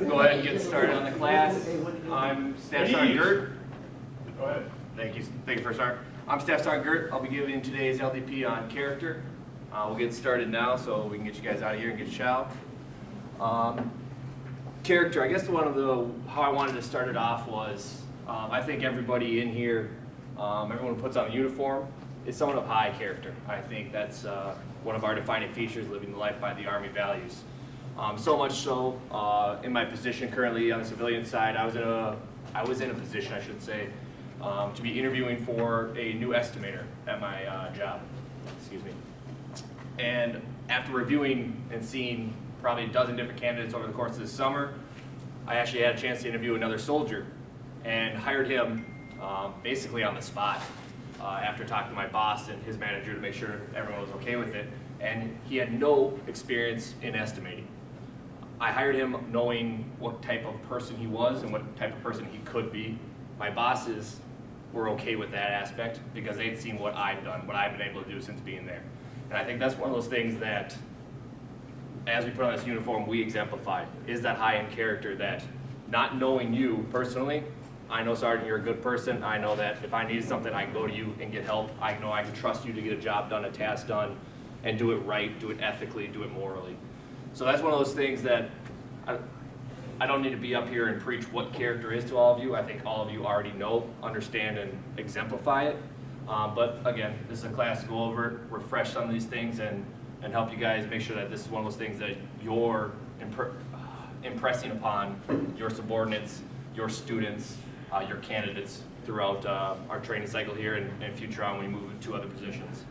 go ahead and get started on the class. I'm Staff Sergeant Gert. Go ahead. Thank you for starting. I'm Staff Sergeant Gert. I'll be giving today's LDP on character. We'll get started now so we can get you guys out of here and get chow. Character, I guess how I wanted to start it off was, I think everybody in here, everyone who puts on a uniform is someone of high character. I think that's one of our defining features, living the life by the Army values. So much so, in my position currently on the civilian side, I was in a position, I should say, to be interviewing for a new estimator at my job. Excuse me. And after reviewing and seeing probably a dozen different candidates over the course of the summer, I actually had a chance to interview another soldier and hired him basically on the spot after talking to my boss and his manager to make sure everyone was okay with it. And he had no experience in estimating. I hired him knowing what type of person he was and what type of person he could be. My bosses were okay with that aspect because they'd seen what I'd done, what I've been able to do since being there. And I think that's one of those things that, as we put on this uniform, we exemplify, is that high-end character that, not knowing you personally, I know, Sergeant, you're a good person. I know that if I need something, I can go to you and get help. I know I can trust you to get a job done, a task done, and do it right, do it ethically, do it morally. So that's one of those things that I don't need to be up here and preach what character is to all of you. I think all of you already know, understand, and exemplify it. But again, this is a class to go over, refresh some of these things, and help you guys make sure that this is one of those things that you're impressing upon your subordinates, your students, your candidates throughout our training cycle here and future on when we move into other positions.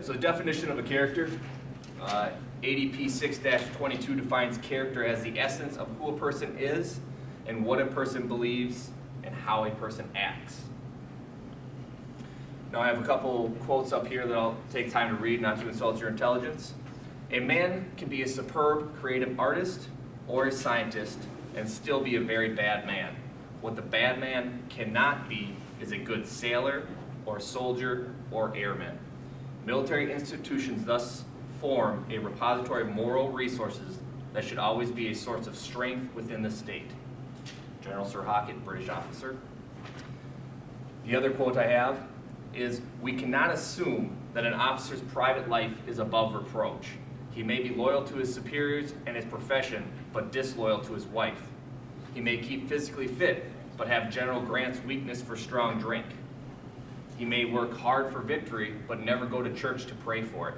So the definition of a character, ADP 6-22 defines character as the essence of who a person is and what a person believes and how a person acts. Now I have a couple quotes up here that I'll take time to read, not to insult your intelligence. A man can be a superb creative artist or a scientist and still be a very bad man. What the bad man cannot be is a good sailor or soldier or airman. Military institutions thus form a repository of moral resources that should always be a source of strength within the state. General Sir Hockett, British officer. The other quote I have is, we cannot assume that an officer's private life is above reproach. He may be loyal to his superiors and his profession, but disloyal to his wife. He may keep physically fit, but have General Grant's weakness for strong drink. He may work hard for victory, but never go to church to pray for it.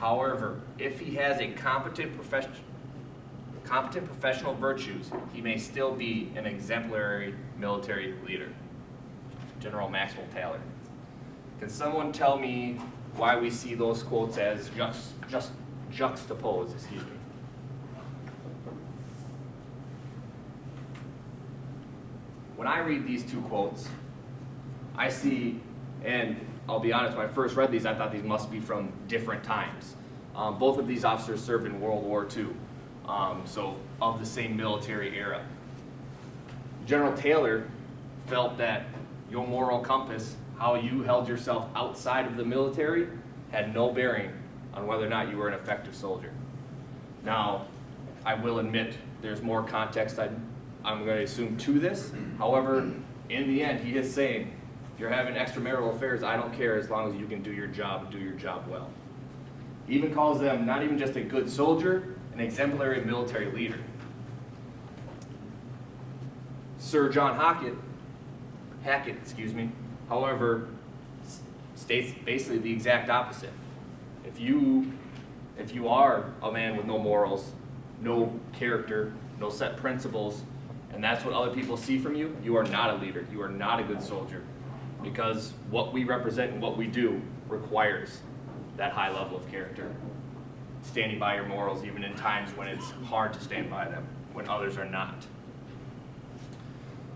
However, if he has a competent professional virtues, he may still be an exemplary military leader. General Maxwell Taylor. Can someone tell me why we see those quotes as juxtaposed? Excuse me. When I read these two quotes, I see, and I'll be honest, when I first read these, I thought these must be from different times. Both of these officers served in World War II, so of the same military era. General Taylor felt that your moral compass, how you held yourself outside of the military, had no bearing on whether or not you were an effective soldier. Now, I will admit there's more context I'm going to assume to this. However, in the end, he is saying, if you're having extramarital affairs, I don't care as long as you can do your job and do your job well. He even calls them not even just a good soldier, an exemplary military leader. Sir John Hackett, however, states basically the exact opposite. If you are a man with no morals, no character, no set principles, and that's what other people see from you, you are not a leader. You are not a good soldier, because what we represent and what we do requires that high level of character. Standing by your morals even in times when it's hard to stand by them, when others are not.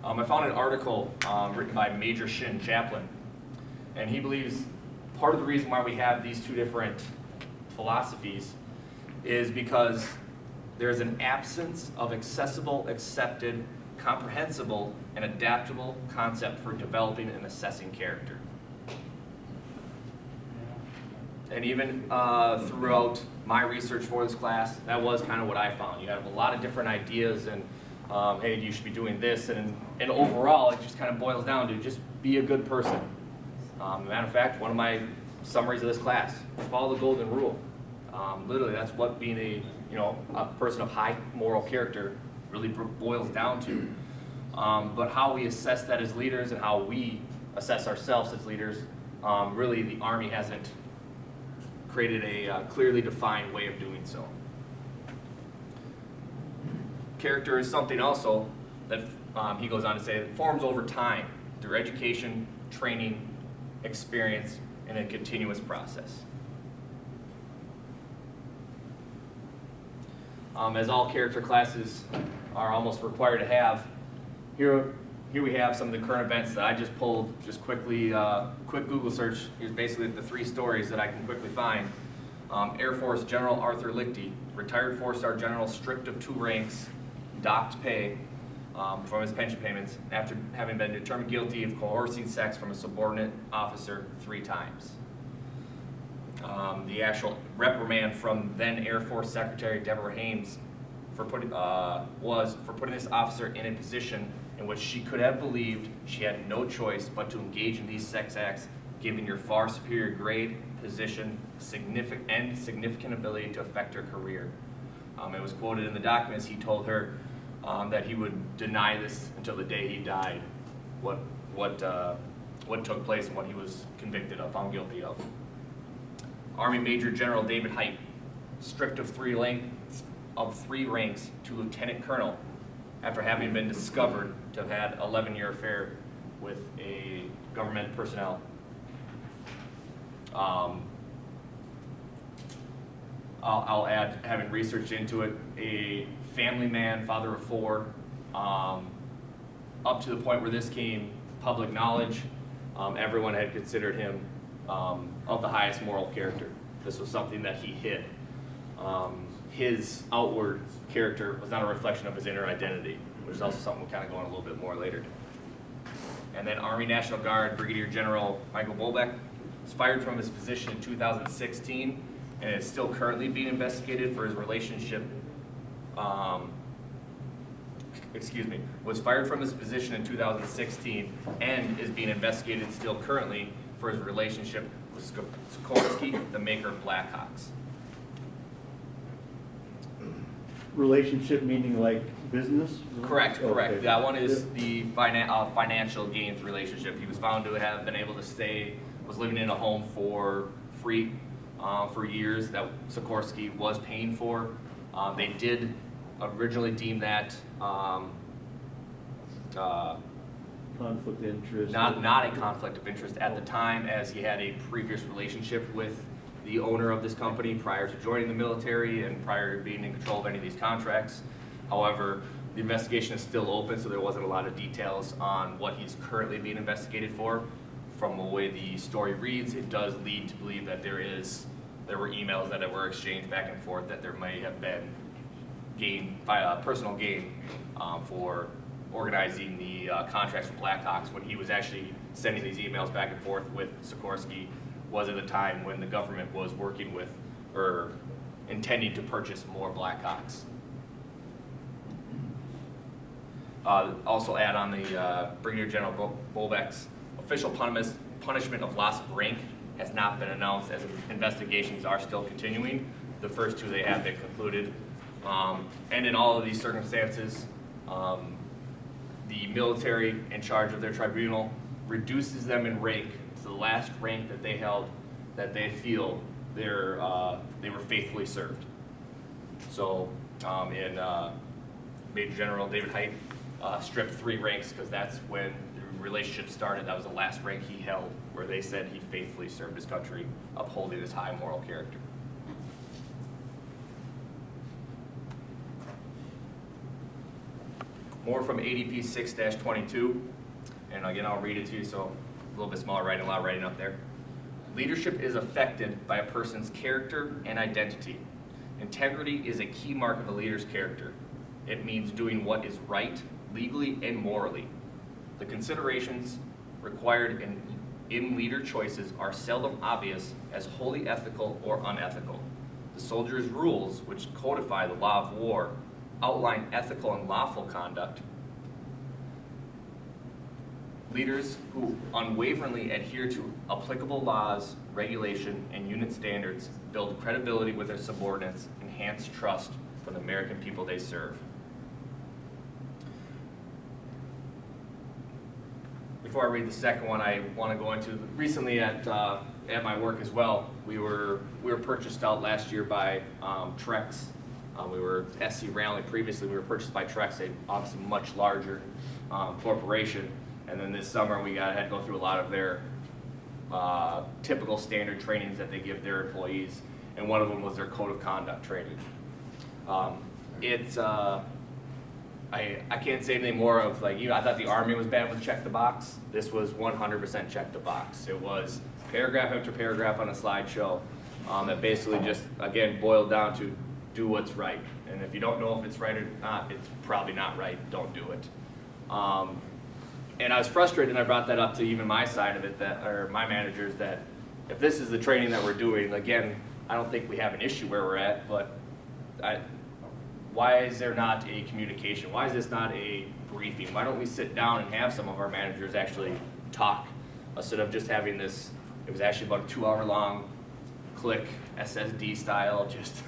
I found an article written by Major Shin Chaplin, and he believes part of the reason why we have these two different philosophies is because there's an absence of accessible, accepted, comprehensible, and adaptable concept for developing and assessing character. And even throughout my research for this class, that was kind of what I found. You have a lot of different ideas and, hey, you should be doing this. And overall, it just kind of boils down to just be a good person. Matter of fact, one of my summaries of this class, follow the golden rule. Literally, that's what being a person of high moral character really boils down to. But how we assess that as leaders and how we assess ourselves as leaders, really the Army hasn't created a clearly defined way of doing so. Character is something also that he goes on to say that forms over time through education, training, experience, and a continuous process. As all character classes are almost required to have, here we have some of the current events that I just pulled just quickly, quick Google search. Here's basically the 3 stories that I can quickly find. Air Force General Arthur Lichty, retired 4-star general, stripped of 2 ranks, docked pay from his pension payments after having been determined guilty of coercing sex from a subordinate officer 3 times. The actual reprimand from then Air Force Secretary Deborah Haynes was for putting this officer in a position in which she could have believed she had no choice but to engage in these sex acts, given your far superior grade, position, significant ability to affect her career. It was quoted in the documents. He told her that he would deny this until the day he died, what took place and what he was convicted of, found guilty of. Army Major General David Height, stripped of 3 ranks to lieutenant colonel after having been discovered to have had an 11-year affair with a government personnel. I'll add, having researched into it, a family man, father of 4, up to the point where this came public knowledge, everyone had considered him of the highest moral character. This was something that he hid. His outward character was not a reflection of his inner identity, which is also something we'll kind of go on a little bit more later. And then Army National Guard Brigadier General Michael Bolbeck was fired from his position in 2016 and is still currently being investigated for his relationship, was fired from his position in 2016 and is being investigated still currently for his relationship with Sikorsky, the maker of Blackhawks. Relationship meaning like business? Correct. Okay. That one is the financial gains relationship. He was found to have been able to was living in a home for free for years that Sikorsky was paying for. They did originally deem that Conflict of interest. not a conflict of interest at the time, as he had a previous relationship with the owner of this company prior to joining the military and prior to being in control of any of these contracts. However, the investigation is still open, so there wasn't a lot of details on what he's currently being investigated for. From the way the story reads, it does lead to believe that there were emails that were exchanged back and forth, that there may have been personal gain for organizing the contracts with Blackhawks. When he was actually sending these emails back and forth with Sikorsky was at a time when the government was working with or intending to purchase more Blackhawks. Also add on the Brigadier General Bolbeck's official punishment of loss of rank has not been announced, as investigations are still continuing. The first 2 they have been concluded. And in all of these circumstances, the military in charge of their tribunal reduces them in rank to the last rank that they held, that they feel they were faithfully served. So in Major General David Height stripped 3 ranks because that's when the relationship started. That was the last rank he held, where they said he faithfully served his country, upholding his high moral character. More from ADP 6-22, and again, I'll read it to you, so a little bit smaller writing, a lot of writing up there. Leadership is affected by a person's character and identity. Integrity is a key mark of a leader's character. It means doing what is right, legally and morally. The considerations required in in leader choices are seldom obvious as wholly ethical or unethical. The soldiers' rules, which codify the law of war, outline ethical and lawful conduct. Leaders who unwaveringly adhere to applicable laws, regulation, and unit standards build credibility with their subordinates, enhance trust from the American people they serve. Before I read the second one, I want to go into recently at my work as well. We were purchased out last year by Trex. We were SC Rally previously. We were purchased by Trex, a obviously much larger corporation. And then this summer we had to go through a lot of their typical standard trainings that they give their employees, and one of them was their code of conduct training. I can't say anything more of like, I thought the Army was bad with check the box. This was 100% check the box. It was paragraph after paragraph on a slideshow that basically just, again, boiled down to do what's right. And if you don't know if it's right or not, it's probably not right. Don't do it. And I was frustrated, and I brought that up to even my side of it, or my managers, that if this is the training that we're doing, again, I don't think we have an issue where we're at, but why is there not a communication? Why is this not a briefing? Why don't we sit down and have some of our managers actually talk instead of just having this? It was actually about a 2-hour long click SSD style. Just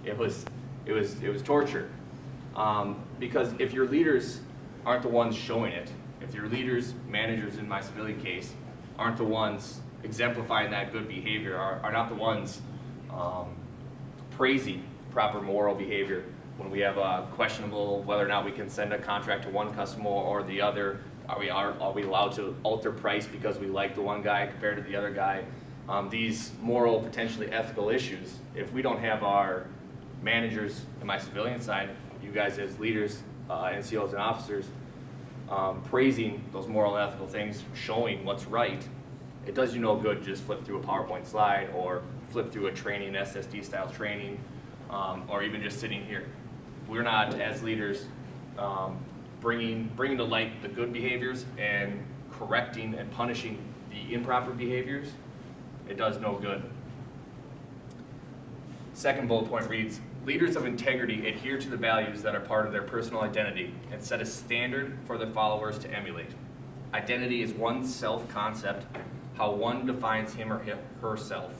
it was torture. Because if your leaders aren't the ones showing it, if your leaders, managers in my civilian case, aren't the ones exemplifying that good behavior, are not the ones praising proper moral behavior, when we have questionable whether or not we can send a contract to one customer or the other, are we allowed to alter price because we like the one guy compared to the other guy? These moral, potentially ethical issues, if we don't have our managers in my civilian side, you guys as leaders, NCOs and officers, praising those moral and ethical things, showing what's right, it does you no good just flip through a PowerPoint slide or flip through a training, SSD style training, or even just sitting here. We're not, as leaders, bringing to light the good behaviors and correcting and punishing the improper behaviors. It does no good. Second bullet point reads, leaders of integrity adhere to the values that are part of their personal identity and set a standard for their followers to emulate. Identity is one's self-concept, how one defines him or herself.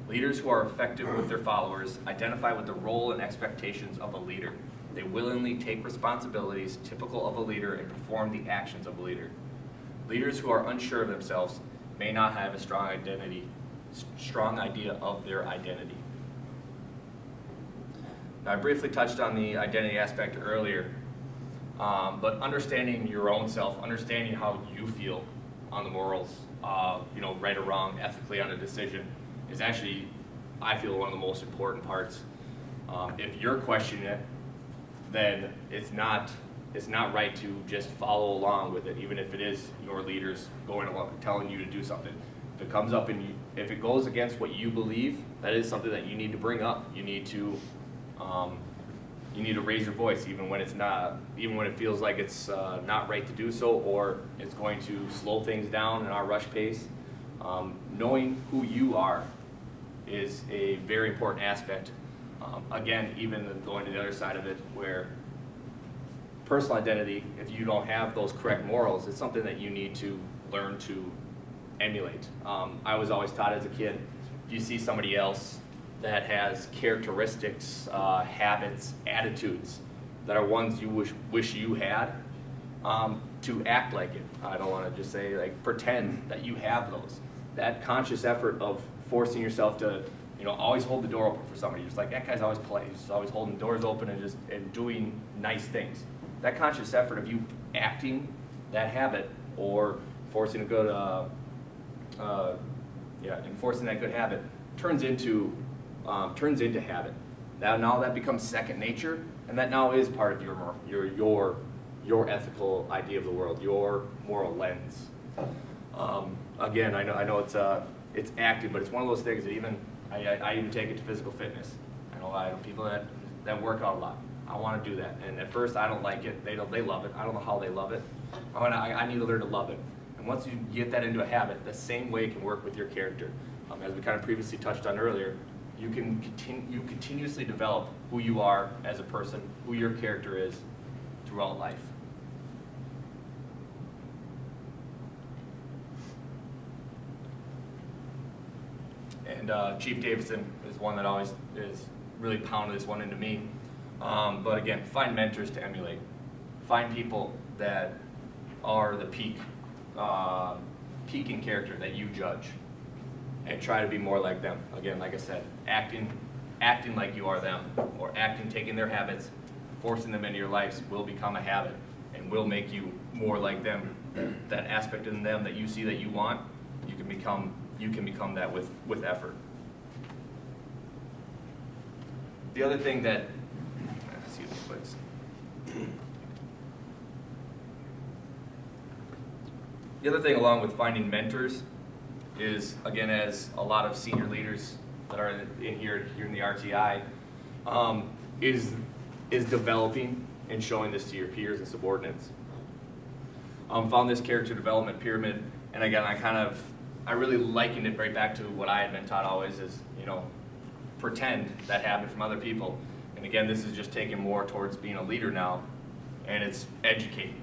Leaders who are effective with their followers identify with the role and expectations of a leader. They willingly take responsibilities typical of a leader and perform the actions of a leader. Leaders who are unsure of themselves may not have a strong idea of their identity. Now, I briefly touched on the identity aspect earlier, but understanding your own self, understanding how you feel on the morals, right or wrong, ethically on a decision, is actually, I feel, one of the most important parts. If you're questioning it, then it's not right to just follow along with it, even if it is your leaders going along telling you to do something. If it comes up and if it goes against what you believe, that is something that you need to bring up. You need to raise your voice, even when it feels like it's not right to do so, or it's going to slow things down in our rush pace. Knowing who you are is a very important aspect. Again, even going to the other side of it, where personal identity, if you don't have those correct morals, it's something that you need to learn to emulate. I was always taught as a kid, if you see somebody else that has characteristics, habits, attitudes that are ones you wish you had, to act like it. I don't want to just say like pretend that you have those. That conscious effort of forcing yourself to, always hold the door open for somebody. Just like that guy's always polite. He's always holding doors open and doing nice things. That conscious effort of you acting that habit or forcing a good, enforcing that good habit turns into habit. Now that becomes second nature, and that now is part of your ethical idea of the world, your moral lens. Again, I know it's active, but it's one of those things that I even take it to physical fitness. I know people that work out a lot. I want to do that, and at first I don't like it. They love it. I don't know how they love it. I need to learn to love it. And And once you get that into a habit, the same way can work with your character. As we kind of previously touched on earlier, you continuously develop who you are as a person, who your character is throughout life. And Chief Davidson is one that always is really pounded this one into me. But again, find mentors to emulate. Find people that are the peak in character that you judge, and try to be more like them. Again, like I said, acting like you are them, or taking their habits, forcing them into your lives will become a habit and will make you more like them. That aspect in them that you see that you want, you can become that with effort. The other thing that, excuse me, please. The other thing along with finding mentors is, again, as a lot of senior leaders that are in here in the RTI, is developing and showing this to your peers and subordinates. Found this character development pyramid, and again, I really likened it right back to what I had been taught always is, pretend that habit from other people. And again, this is just taken more towards being a leader now, and it's educate.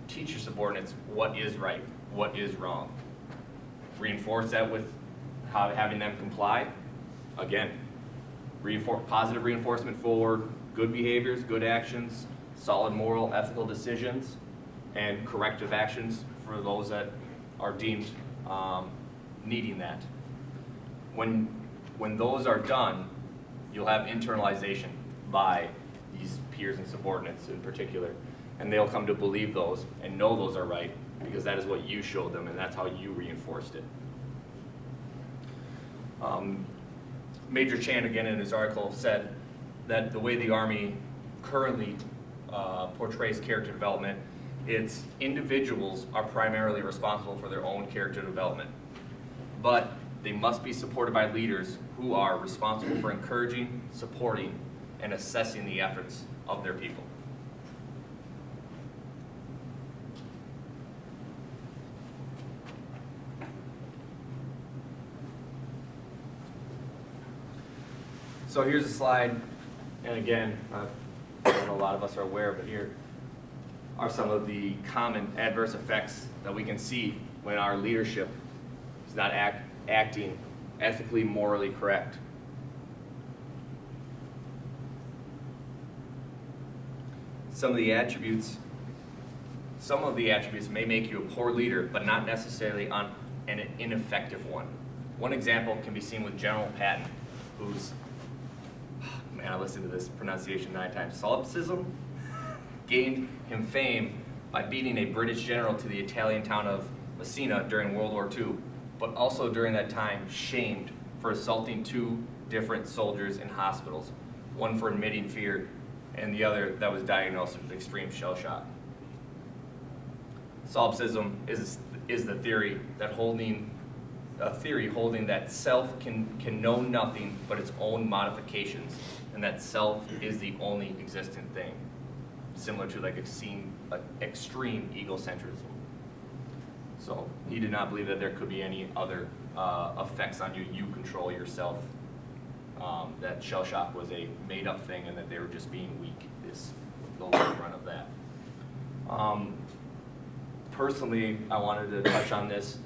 Teach your subordinates what is right, what is wrong. Reinforce that with having them comply. Again, positive reinforcement for good behaviors, good actions, solid moral, ethical decisions, and corrective actions for those that are deemed needing that. When those are done, you'll have internalization by these peers and subordinates in particular, and they'll come to believe those and know those are right because that is what you showed them and that's how you reinforced it. Major Chan, again in his article, said that the way the Army currently portrays character development, it's individuals are primarily responsible for their own character development, but they must be supported by leaders who are responsible for encouraging, supporting, and assessing the efforts of their people. So here's a slide, and again, I know a lot of us are aware, but here are some of the common adverse effects that we can see when our leadership is not acting ethically, morally correct. Some of the attributes may make you a poor leader, but not necessarily an ineffective one. One example can be seen with General Patton, who's, man, I listened to this pronunciation 9 times. Solipsism gained him fame by beating a British general to the Italian town of Messina during World War II, but also during that time shamed for assaulting 2 different soldiers in hospitals, one for admitting fear and the other that was diagnosed with extreme shell shock. Solipsism is the theory holding that self can know nothing but its own modifications, and that self is the only existent thing, similar to like extreme egocentrism. So he did not believe that there could be any other effects on you. You control yourself. That shell shock was a made-up thing, and that they were just being weak. Is the long run of that. Personally, I wanted to touch on this.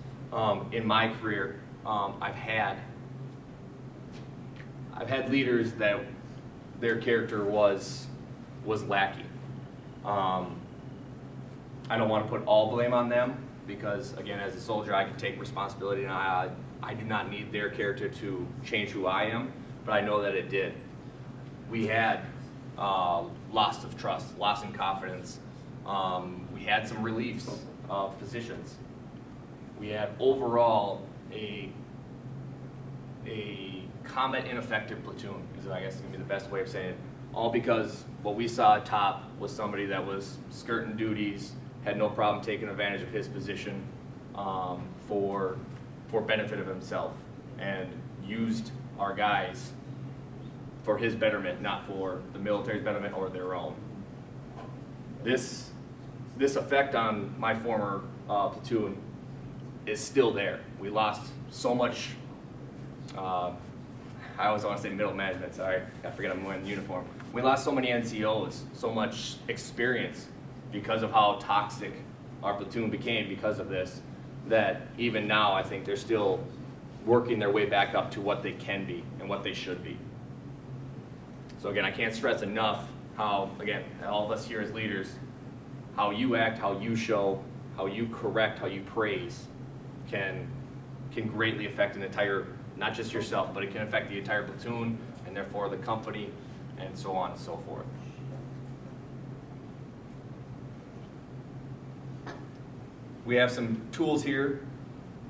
In my career, I've had leaders that their character was lacking. I don't want to put all blame on them because, again, as a soldier, I can take responsibility, and I do not need their character to change who I am, but I know that it did. We had loss of trust, loss in confidence. We had some reliefs of positions. We had overall a combat ineffective platoon, is I guess gonna be the best way of saying it. All because what we saw at top was somebody that was skirting duties, had no problem taking advantage of his position for benefit of himself, and used our guys for his betterment, not for the military's betterment or their own. This effect on my former platoon is still there. We lost so much, I always want to say middle management, sorry, I forget I'm wearing the uniform. We lost so many NCOs, so much experience because of how toxic our platoon became because of this, that even now I think they're still working their way back up to what they can be and what they should be. So again, I can't stress enough how, again, all of us here as leaders, how you act, how you show, how you correct, how you praise can greatly affect an entire, not just yourself, but it can affect the entire platoon and therefore the company and so on and so forth. We have some tools here.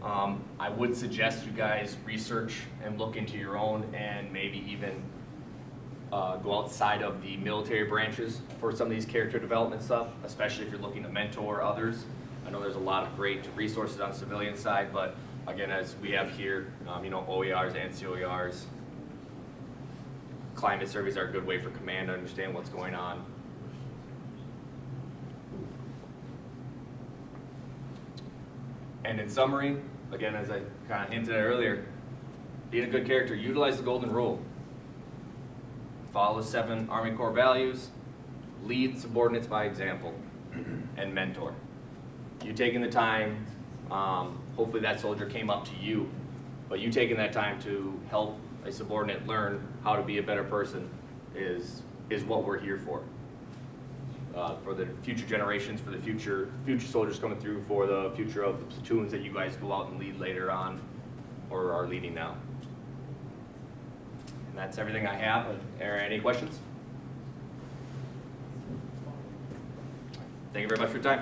I would suggest you guys research and look into your own and maybe even go outside of the military branches for some of these character development stuff, especially if you're looking to mentor others. I know there's a lot of great resources on the civilian side, but again, as we have here, you know, OERs and COERs, climate surveys are a good way for command to understand what's going on. And in summary, again, as I kind of hinted at earlier, being a good character, utilize the golden rule. Follow the 7 Army Corps values, lead subordinates by example, and mentor. You taking the time, hopefully that soldier came up to you, but you taking that time to help a subordinate learn how to be a better person is what we're here for the future generations, for the future soldiers coming through, for the future of the platoons that you guys go out and lead later on or are leading now. And that's everything I have. Are there any questions? Thank you very much for your time.